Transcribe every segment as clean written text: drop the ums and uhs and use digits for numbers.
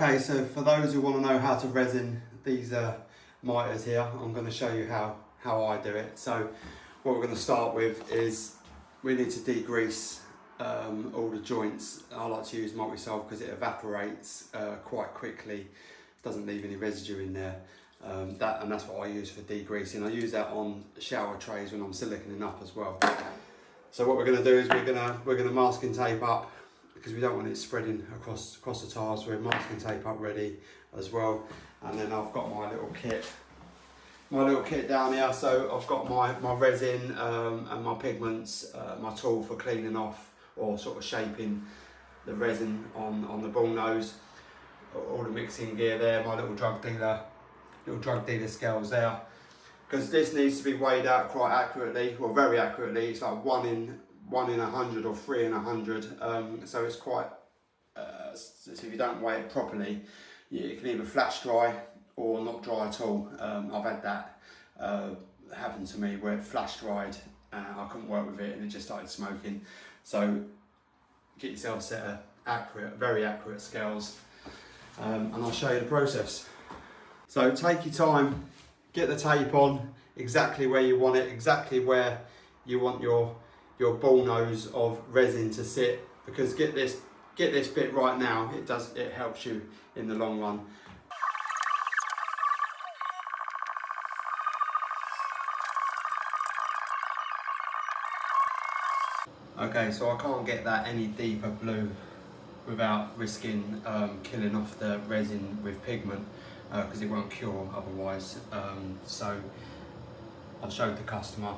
Okay, so for those who want to know how to resin these mitres here, I'm going to show you how I do it. So what we're going to start with is we need to degrease all the joints. I like to use multi-solve because it evaporates quite quickly, doesn't leave any residue in there. And that's what I use for degreasing. I use that on shower trays when I'm siliconing up as well. So what we're going to do is we're going to masking tape up, because we don't want it spreading across the tiles. We're masking tape up ready as well. And then I've got my little kit down here. So I've got my resin and my pigments, my tool for cleaning off or sort of shaping the resin on the bull nose, all the mixing gear there, my little drug dealer scales there. Because this needs to be weighed out quite accurately, well, very accurately. It's like 1 in 100 or 3 in 100. So it's quite, so if you don't weigh it properly, it can either flash dry or not dry at all. I've had that happen to me where it flash dried and I couldn't work with it and it just started smoking. So get yourself a set of very accurate scales, and I'll show you the process. So take your time, get the tape on exactly where you want it, exactly where you want your ball nose of resin to sit, because get this bit right now, it helps you in the long run. Okay, so I can't get that any deeper blue without risking killing off the resin with pigment, because it won't cure otherwise. So I showed the customer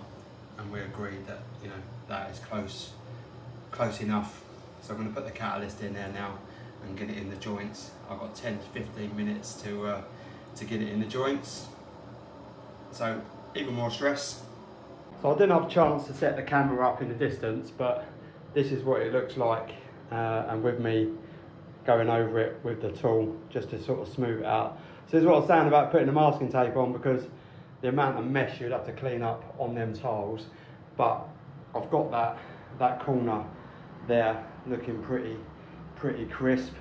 and we agreed that, you know, that is close enough. So I'm going to put the catalyst in there now and get it in the joints. I've got 10 to 15 minutes to get it in the joints. So even more stress. So I didn't have a chance to set the camera up in the distance, but this is what it looks like, and with me going over it with the tool just to sort of smooth it out. So this is what I was saying about putting the masking tape on, because the amount of mesh you'd have to clean up on them tiles, but I've got that corner there looking pretty crisp.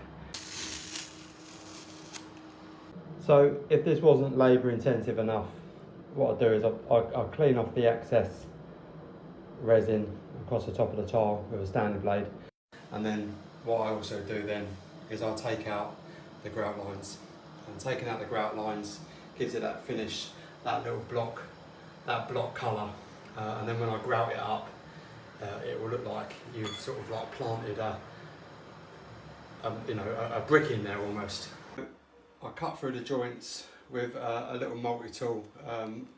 So if this wasn't labour intensive enough, what I do is I clean off the excess resin across the top of the tile with a standing blade, and then what I also do then is I take out the grout lines, and taking out the grout lines gives it that finish, that little block, that block colour, and then when I grout it up, it will look like you've sort of like planted a brick in there almost. I cut through the joints with a little multi-tool,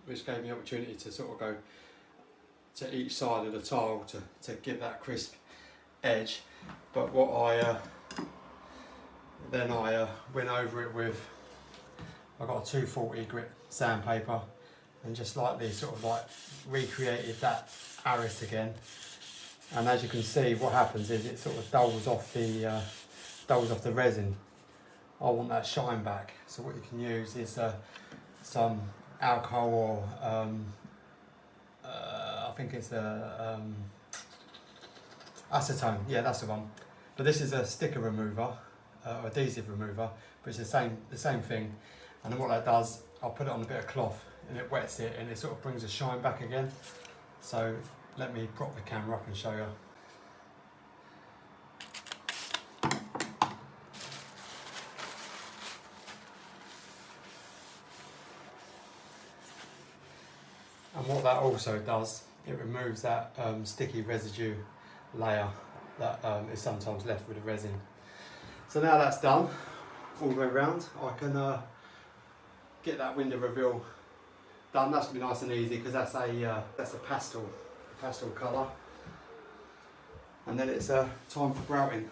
which gave me the opportunity to sort of go to each side of the tile to give that crisp edge. But what I went over it with, I got a 240 grit sandpaper and just lightly sort of like recreated that arris again. And as you can see, what happens is it sort of dulls off the resin. I want that shine back, so what you can use is some alcohol or I think it's acetone, yeah, that's the one. But this is a sticker remover, adhesive remover, but it's the same thing. And then what that does, I'll put it on a bit of cloth and it wets it and it sort of brings the shine back again. So let me prop the camera up and show you. And what that also does, it removes that sticky residue layer that is sometimes left with the resin. So now that's done, all the way around, I can get that window reveal done. That's gonna be nice and easy because that's a pastel colour. And then it's time for grouting.